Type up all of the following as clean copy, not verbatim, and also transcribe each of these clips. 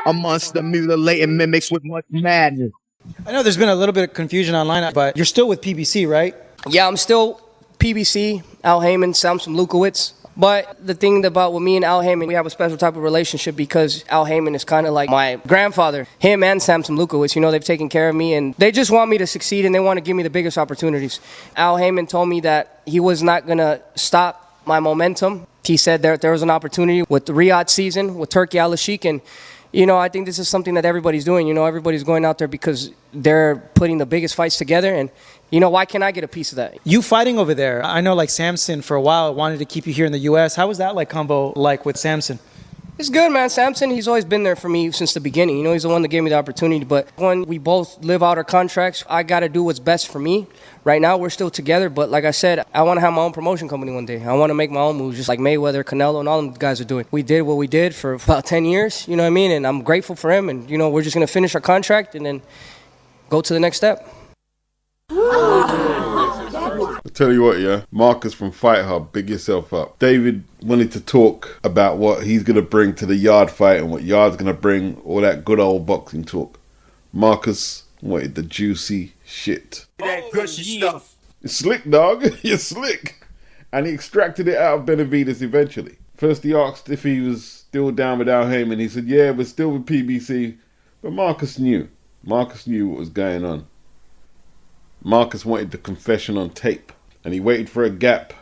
amongst the mutilating mimics with much madness. I know there's been a little bit of confusion online, but you're still with PBC, right? Yeah, I'm still PBC, Al Heyman, Samson Lukowitz. But the thing about with me and Al Heyman, we have a special type of relationship because Al Heyman is kind of like my grandfather. Him and Samson Lukowitz, you know, they've taken care of me and they just want me to succeed and they want to give me the biggest opportunities. Al Heyman told me that he was not going to stop my momentum. He said there was an opportunity with the Riyadh season, with Turkey Al-Sheikh, and you know, I think this is something that everybody's doing. You know, everybody's going out there because they're putting the biggest fights together. And, you know, why can't I get a piece of that? You fighting over there. I know, like, Samson for a while wanted to keep you here in the U.S. How was that, like, combo, like, with Samson? It's good, man. Samson, he's always been there for me since the beginning. You know, he's the one that gave me the opportunity. But when we both live out our contracts, I got to do what's best for me. Right now, we're still together. But like I said, I want to have my own promotion company one day. I want to make my own moves, just like Mayweather, Canelo, and all them guys are doing. We did what we did for about 10 years, you know what I mean? And I'm grateful for him. And, you know, we're just going to finish our contract and then go to the next step. I tell you what, yeah, Marcus from Fight Hub, big yourself up. David wanted to talk about what he's going to bring to the Yard fight and what Yard's going to bring, all that good old boxing talk. Marcus wanted the juicy shit. That gushy stuff. You're slick, dog. You're slick. And he extracted it out of Benavidez eventually. First he asked if he was still down with Al Heyman. He said, yeah, we're still with PBC. But Marcus knew. Marcus knew what was going on. Marcus wanted the confession on tape. And he waited for a gap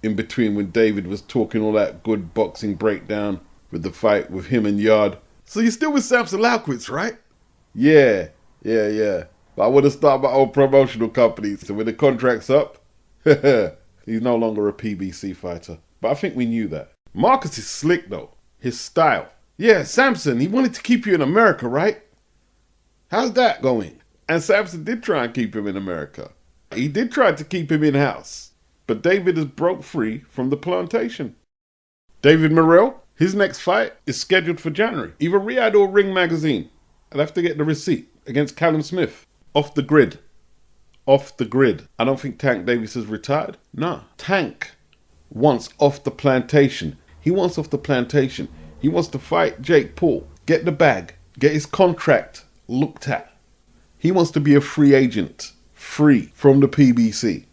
in between when David was talking all that good boxing breakdown with the fight with him and Yard. So you're still with Samson Lukowitz, right? Yeah. But I want to start my own promotional company. So when the contract's up, he's no longer a PBC fighter. But I think we knew that. Marcus is slick though. His style. Yeah, Samson, he wanted to keep you in America, right? How's that going? And Samson did try and keep him in America. He did try to keep him in-house. But David has broke free from the plantation. David Morrell, his next fight is scheduled for January. Either Riyadh or Ring Magazine. I'll have to get the receipt against Callum Smith. Off the grid. Off the grid. I don't think Tank Davis has retired. No. Tank wants off the plantation. He wants off the plantation. He wants to fight Jake Paul. Get the bag. Get his contract looked at. He wants to be a free agent. Free from the PBC.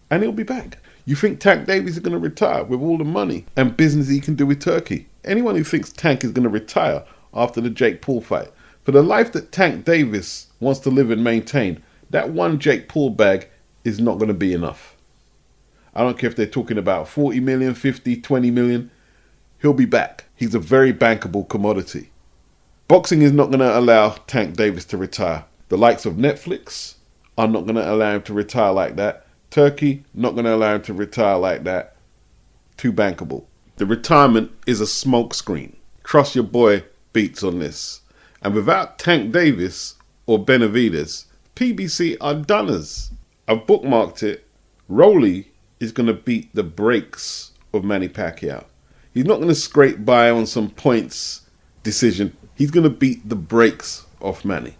And he'll be back. You think Tank Davis is going to retire with all the money and business he can do with Turkey? Anyone who thinks Tank is going to retire after the Jake Paul fight, for the life that Tank Davis wants to live and maintain, that one Jake Paul bag is not going to be enough. I don't care if they're talking about 40 million, 50, 20 million. He'll be back. He's a very bankable commodity. Boxing is not going to allow Tank Davis to retire. The likes of Netflix are not going to allow him to retire like that. Turkey, not going to allow him to retire like that. Too bankable. The retirement is a smokescreen. Trust your boy Beats on this. And without Tank Davis or Benavidez, PBC are doners. I've bookmarked it. Rolly is going to beat the brakes of Manny Pacquiao. He's not going to scrape by on some points decision. He's going to beat the brakes off Manny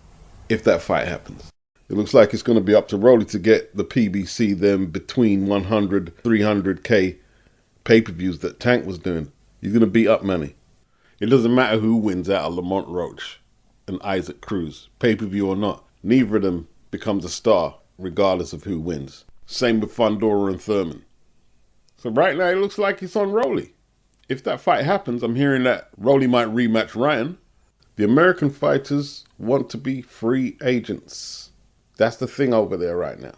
if that fight happens. It looks like it's going to be up to Rolly to get the PBC then between 100, 300k pay-per-views that Tank was doing. He's going to beat up Manny. It doesn't matter who wins out of Lamont Roach and Isaac Cruz, pay-per-view or not. Neither of them becomes a star regardless of who wins. Same with Fundora and Thurman. So right now it looks like it's on Rolly. If that fight happens, I'm hearing that Rolly might rematch Ryan. The American fighters want to be free agents. That's the thing over there right now.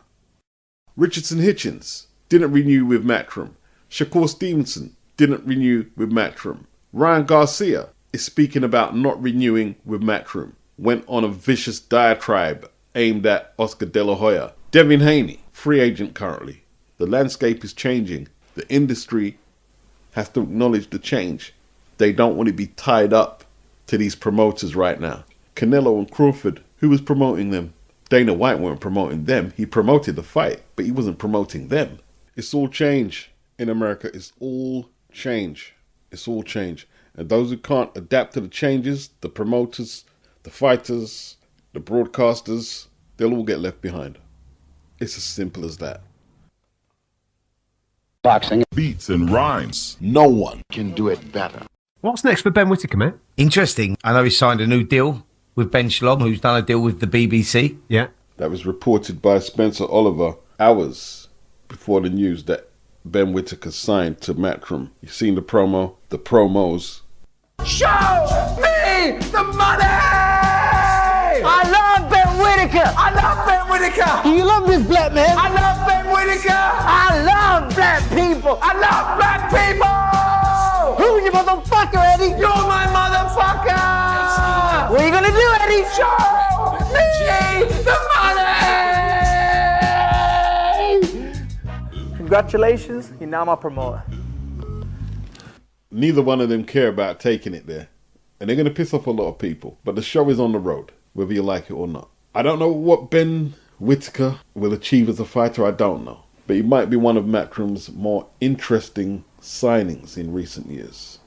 Richardson Hitchens didn't renew with MATCHROOM. Shakur Stevenson didn't renew with MATCHROOM. Ryan Garcia is speaking about not renewing with MATCHROOM. Went on a vicious diatribe aimed at Oscar De La Hoya. Devin Haney, free agent currently. The landscape is changing. The industry has to acknowledge the change. They don't want to be tied up to these promoters right now. Canelo and Crawford, who was promoting them? Dana White weren't promoting them. He promoted the fight, but he wasn't promoting them. It's all change in America. It's all change. It's all change. And those who can't adapt to the changes, the promoters, the fighters, the broadcasters, they'll all get left behind. It's as simple as that. Boxing Beats and rhymes. no one can do it better. What's next for Ben Whittaker, mate? Interesting. I know he signed a new deal with Ben Shalom, who's done a deal with the BBC. Yeah. That was reported by Spencer Oliver hours before the news that Ben Whittaker signed to MATCHROOM. You've seen the promo, the promos. Show me the money! I love Ben Whittaker! I love Ben Whittaker! Do you love this black man? I love Ben Whittaker! I love black people! I love black people! Who's your motherfucker, Eddie? You're my motherfucker! What are you gonna do, Eddie? Show me the money! Congratulations, you're now my promoter. Neither one of them care about taking it there. And they're going to piss off a lot of people. But the show is on the road, whether you like it or not. I don't know what Ben Whittaker will achieve as a fighter, I don't know. But he might be one of MATCHROOM's more interesting signings in recent years.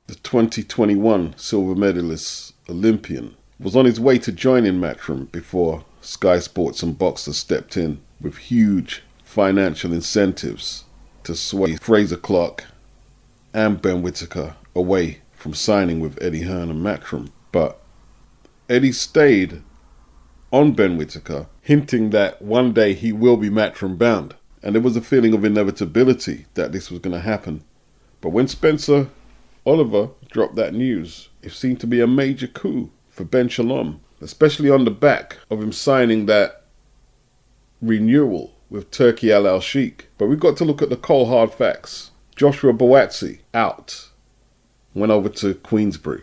The 2021 silver medalist Olympian was on his way to joining MATCHROOM before Sky Sports and Boxer stepped in with huge financial incentives to sway Fraser Clark and Ben Whittaker away from signing with Eddie Hearn and MATCHROOM. But Eddie stayed on Ben Whittaker, hinting that one day he will be MATCHROOM bound. And there was a feeling of inevitability that this was going to happen. But when Spencer Oliver dropped that news, it seemed to be a major coup for Ben Shalom, especially on the back of him signing that renewal with Turki Al Sheikh. But we've got to look at the cold hard facts. Joshua Buatsi out, went over to Queensbury.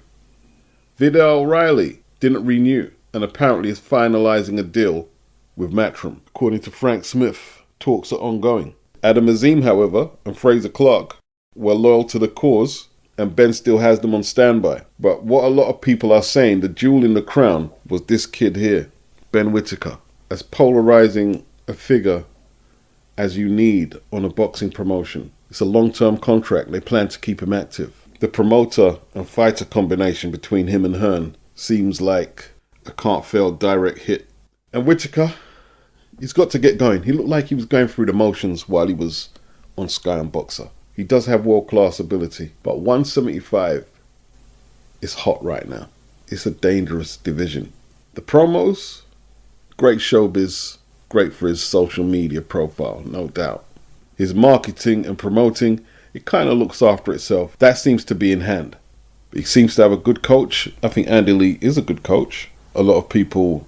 Vidal O'Reilly didn't renew and apparently is finalising a deal with MATCHROOM. According to Frank Smith, talks are ongoing. Adam Azim, however, and Fraser Clark were loyal to the cause, and Ben still has them on standby. But what a lot of people are saying, the jewel in the crown was this kid here, Ben Whittaker. As polarising a figure as you need on a boxing promotion. It's a long-term contract. They plan to keep him active. The promoter and fighter combination between him and Hearn seems like a can't-fail direct hit. And Whittaker, he's got to get going. He looked like he was going through the motions while he was on Sky and Boxer. He does have world-class ability, but 175 is hot right now. It's a dangerous division. The promos, great showbiz, great for his social media profile, no doubt. His marketing and promoting, it kind of looks after itself. That seems to be in hand. He seems to have a good coach. I think Andy Lee is a good coach. A lot of people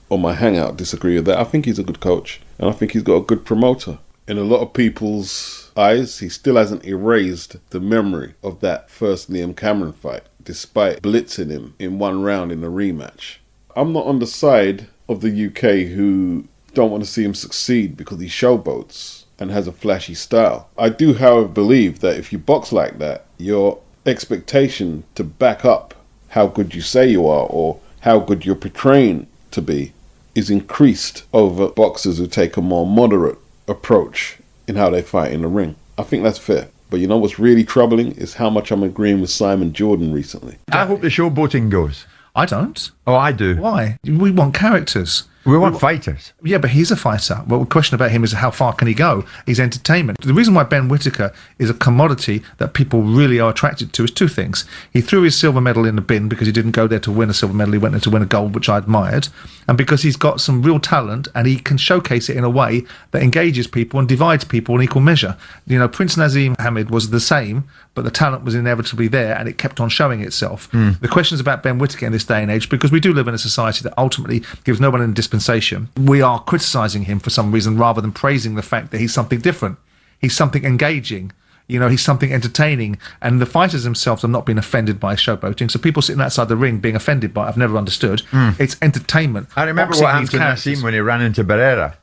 on my hangout disagree with that. I think he's a good coach, and I think he's got a good promoter. In a lot of people's eyes, he still hasn't erased the memory of that first Liam Cameron fight, despite blitzing him in one round in a rematch. I'm not on the side of the UK who don't want to see him succeed because he showboats and has a flashy style. I do, however, believe that if you box like that, your expectation to back up how good you say you are or how good you're portraying to be is increased over boxers who take a more moderate approach in how they fight in the ring. I think that's fair. But you know what's really troubling is how much I'm agreeing with Simon Jordan recently. I hope the showboating goes. I don't. Oh, I do. Why? We want characters. We want fighters. Yeah, but he's a fighter. Well, the question about him is how far can he go? He's entertainment. The reason why Ben Whittaker is a commodity that people really are attracted to is two things. He threw his silver medal in the bin because he didn't go there to win a silver medal. He went there to win a gold, which I admired. And because he's got some real talent and he can showcase it in a way that engages people and divides people in equal measure. You know, Prince Nazim Hamid was the same, but the talent was inevitably there and it kept on showing itself. The question is about Ben Whittaker in this day and age, because we do live in a society that ultimately gives no one in dispensation. We are criticising him for some reason rather than praising the fact that he's something different. He's something engaging. You know, he's something entertaining. And the fighters themselves have not been offended by showboating. So people sitting outside the ring being offended by it, I've never understood. It's entertainment. I remember Boxing what happened needs to characters. Nassim when he ran into Barrera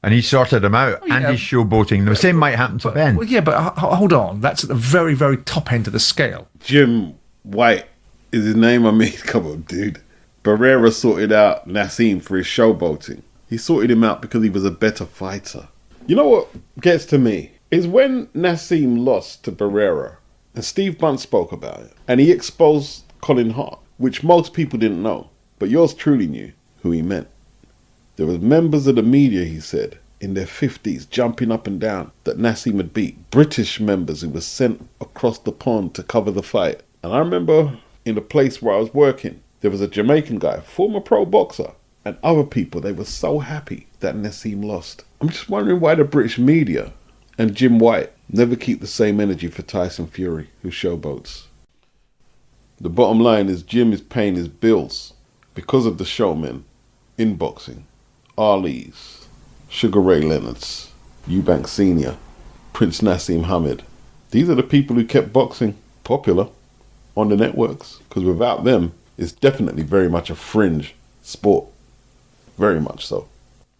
and he sorted him out and he's showboating. The same might happen to Ben. Well, yeah, but hold on. That's at the very, very top end of the scale. Jim White is his name. I mean, come on, dude. Barrera sorted out Nassim for his showboating. He sorted him out because he was a better fighter. You know what gets to me is when Nassim lost to Barrera, and Steve Bunt spoke about it, and he exposed Colin Hart, which most people didn't know, but yours truly knew who he meant. There were members of the media, he said, in their 50s jumping up and down that Nassim had beat. British members who were sent across the pond to cover the fight And I remember in the place where I was working, there was a Jamaican guy, former pro boxer, and other people, they were so happy that Nassim lost. I'm just wondering why the British media and Jim White never keep the same energy for Tyson Fury, who showboats. The bottom line is Jim is paying his bills because of the showmen in boxing. Ali's, Sugar Ray Leonard's, Eubank Sr., Prince Nassim Hamed. These are the people who kept boxing popular on the networks, because without them, it's definitely very much a fringe sport. Very much so.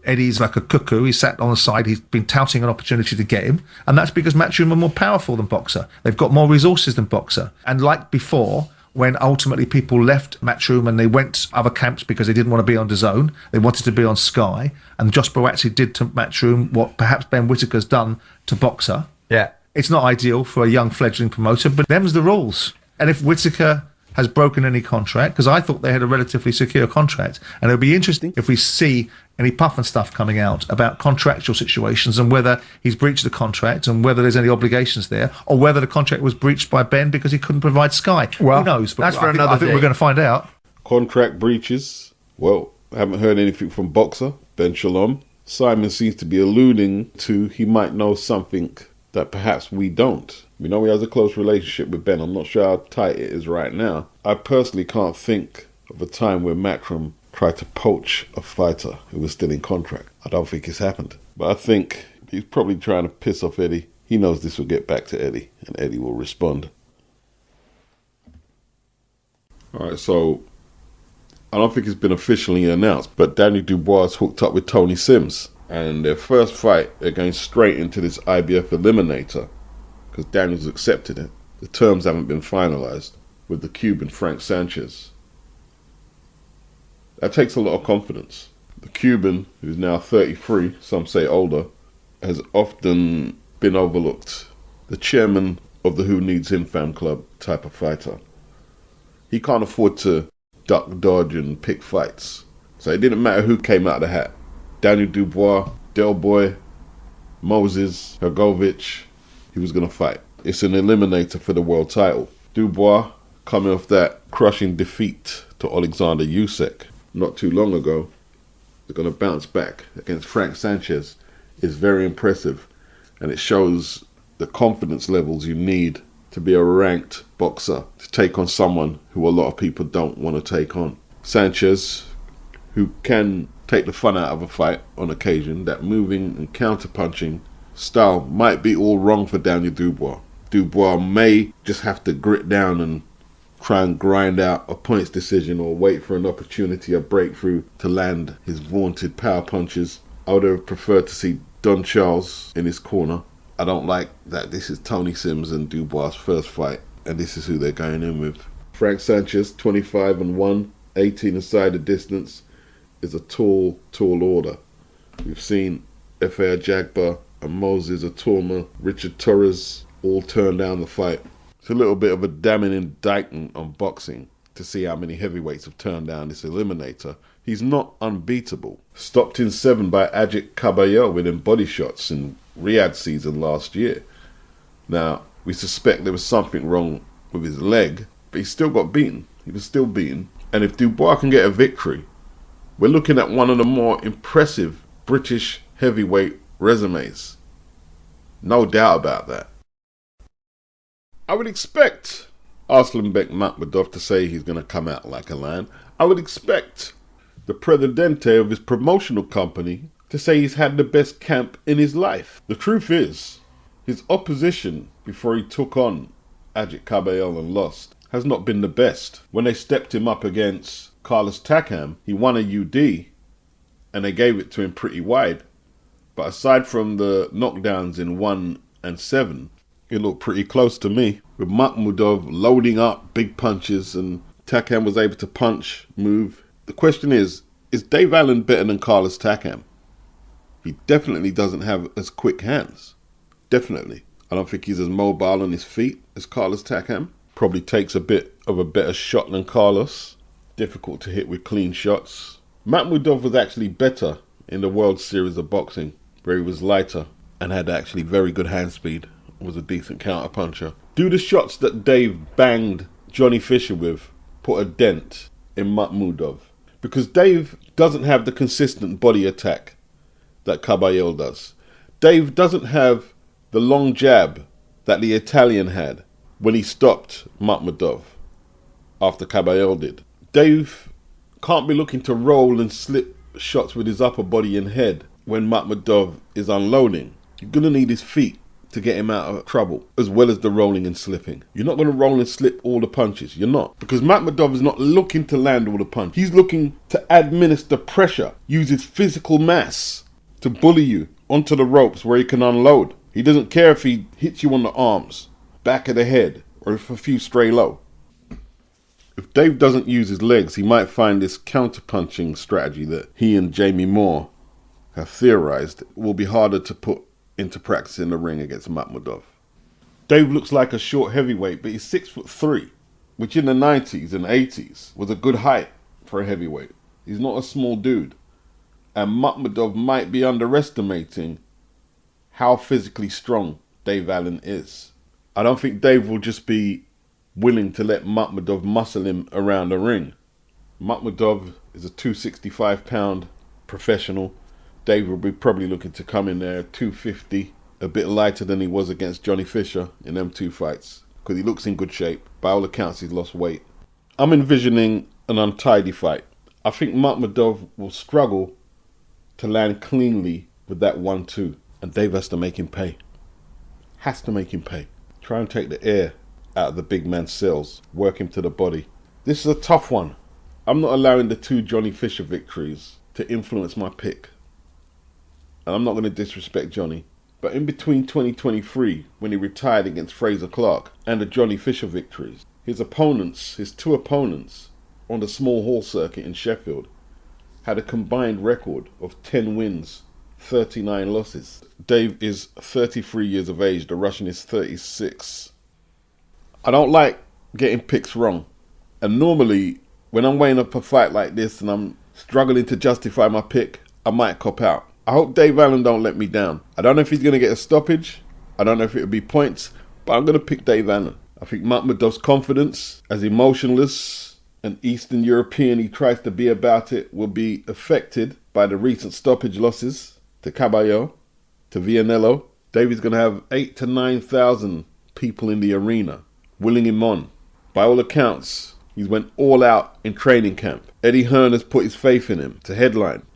Eddie's like a cuckoo. He sat on the side. He's been touting an opportunity to get him. And that's because Matchroom are more powerful than Boxer. They've got more resources than Boxer. And like before, when ultimately people left Matchroom and they went to other camps because they didn't want to be on DAZN, they wanted to be on Sky. And Josh Boazzi did to Matchroom what perhaps Ben Whittaker's done to Boxer. Yeah. It's not ideal for a young fledgling promoter, but them's the rules. And if Whittaker has broken any contract, because I thought they had a relatively secure contract, and it'll be interesting if we see any puff and stuff coming out about contractual situations and whether he's breached the contract and whether there's any obligations there, or whether the contract was breached by Ben because he couldn't provide Sky. Well, who knows? But that's for another I think day. we're going to find out. Contract breaches. Well, I haven't heard anything from Boxer, Ben Shalom. Simon seems to be alluding to he might know something that perhaps we don't. We know he has a close relationship with Ben. I'm not sure how tight it is right now. I personally can't think of a time where Matchroom tried to poach a fighter who was still in contract. I don't think it's happened. But I think he's probably trying to piss off Eddie. He knows this will get back to Eddie, and Eddie will respond. Alright, so I don't think it's been officially announced, but Danny Dubois hooked up with Tony Sims. And their first fight, they're going straight into this IBF Eliminator, because Daniel's accepted it. The terms haven't been finalized, with the Cuban Frank Sanchez. That takes a lot of confidence. The Cuban, who's now 33, some say older, has often been overlooked. The chairman of the Who Needs Him fan club type of fighter. He can't afford to duck, dodge and pick fights. So it didn't matter who came out of the hat. Daniel Dubois, Del Boy, Moses, Hergovich, he was going to fight. It's an eliminator for the world title. Dubois, coming off that crushing defeat to Alexander Usyk not too long ago, they're going to bounce back against Frank Sanchez. Is very impressive, and it shows the confidence levels you need to be a ranked boxer to take on someone who a lot of people don't want to take on. Sanchez, who can take the fun out of a fight on occasion, that moving and counter-punching style might be all wrong for Daniel Dubois. Dubois may just have to grit down and try and grind out a points decision or wait for an opportunity, a breakthrough to land his vaunted power punches. I would have preferred to see Don Charles in his corner. I don't like that this is Tony Sims and Dubois' first fight, and this is who they're going in with. Frank Sanchez, 25-1, 18 aside the distance, is a tall order. We've seen F.A. Jagba and Moses Atoma, Richard Torres all turn down the fight. It's a little bit of a damning indictment on boxing to see how many heavyweights have turned down this eliminator. He's not unbeatable. Stopped in 7 by Ajit Caballero within body shots in Riyadh season last year. Now, we suspect there was something wrong with his leg, but he still got beaten. He was still beaten. And if Dubois can get a victory, we're looking at one of the more impressive British heavyweight resumes. No doubt about that. I would expect Arslanbek Makhmudov to say he's going to come out like a lion. I would expect the presidente of his promotional company to say he's had the best camp in his life. The truth is, his opposition before he took on Ajit Caballero and lost has not been the best. When they stepped him up against Carlos Takam, he won a UD and they gave it to him pretty wide. But aside from the knockdowns in 1 and 7, it looked pretty close to me. With Makhmudov loading up big punches and Takam was able to punch, move. The question is Dave Allen better than Carlos Takam? He definitely doesn't have as quick hands. Definitely. I don't think he's as mobile on his feet as Carlos Takam. Probably takes a bit of a better shot than Carlos. Difficult to hit with clean shots. Makhmudov was actually better in the World Series of Boxing, where he was lighter and had actually very good hand speed. Was a decent counter puncher. Do the shots that Dave banged Johnny Fisher with put a dent in Makhmudov. Because Dave doesn't have the consistent body attack that Caballero does. Dave doesn't have the long jab that the Italian had when he stopped Makhmudov after Caballero did. Dave can't be looking to roll and slip shots with his upper body and head when Makhmudov is unloading. You're going to need his feet to get him out of trouble, as well as the rolling and slipping. You're not going to roll and slip all the punches. You're not. Because Makhmudov is not looking to land all the punches. He's looking to administer pressure, use his physical mass to bully you onto the ropes where he can unload. He doesn't care if he hits you on the arms, back of the head, or if a few stray low. If Dave doesn't use his legs, he might find this counter-punching strategy that he and Jamie Moore have theorized will be harder to put into practice in the ring against Makhmudov. Dave looks like a short heavyweight, but he's 6'3", which in the 90s and 80s was a good height for a heavyweight. He's not a small dude. And Makhmudov might be underestimating how physically strong Dave Allen is. I don't think Dave will just be willing to let Makhmudov muscle him around the ring. Makhmudov is a 265-pound professional. Dave will be probably looking to come in there 250, a bit lighter than he was against Johnny Fisher in them two fights, because he looks in good shape. By all accounts, he's lost weight. I'm envisioning an untidy fight. I think Makhmudov will struggle to land cleanly with that 1-2, and Dave has to make him pay. Has to make him pay. Try and take the air out of the big man's cells, work him to the body. This is a tough one. I'm not allowing the 2 Johnny Fisher victories to influence my pick. And I'm not going to disrespect Johnny, but in between 2023, when he retired against Fraser Clark, and the Johnny Fisher victories, his 2 opponents on the small hall circuit in Sheffield had a combined record of 10 wins, 39 losses. Dave is 33 years of age, the Russian is 36. I don't like getting picks wrong. And normally, when I'm weighing up a fight like this and I'm struggling to justify my pick, I might cop out. I hope Dave Allen don't let me down. I don't know if he's going to get a stoppage. I don't know if it'll be points, but I'm going to pick Dave Allen. I think Makhmudov's confidence, as emotionless and Eastern European he tries to be about it, will be affected by the recent stoppage losses to Caballero, to Vianello. David's going to have 8,000 to 9,000 people in the arena willing him on. By all accounts, he's went all out in training camp. Eddie Hearn has put his faith in him to headline.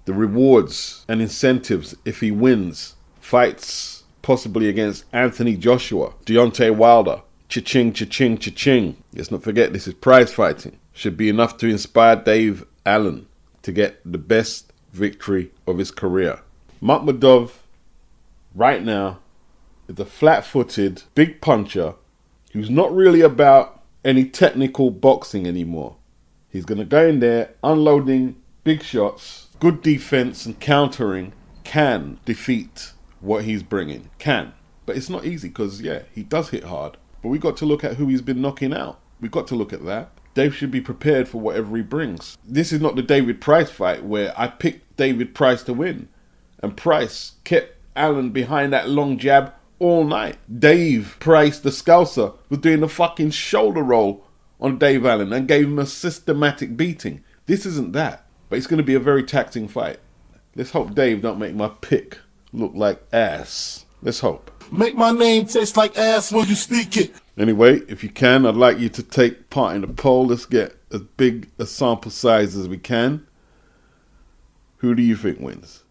The rewards and incentives if he wins fights possibly against Anthony Joshua, Deontay Wilder, cha-ching, cha-ching, cha-ching. Let's not forget this is prize fighting. Should be enough to inspire Dave Allen to get the best victory of his career. Makhmudov right now is a flat-footed, big puncher who's not really about any technical boxing anymore. He's going to go in there unloading big shots. Good defense and countering can defeat what he's bringing. Can. But it's not easy because, yeah, he does hit hard. But we got to look at who he's been knocking out. We've got to look at that. Dave should be prepared for whatever he brings. This is not the David Price fight where I picked David Price to win. And Price kept Allen behind that long jab all night. Dave Price, the Scouser, was doing the fucking shoulder roll on Dave Allen and gave him a systematic beating. This isn't that. But it's going to be a very taxing fight. Let's hope Dave don't make my pick look like ass. Let's hope. Make my name taste like ass when you speak it. Anyway, if you can, I'd like you to take part in the poll. Let's get as big a sample size as we can. Who do you think wins?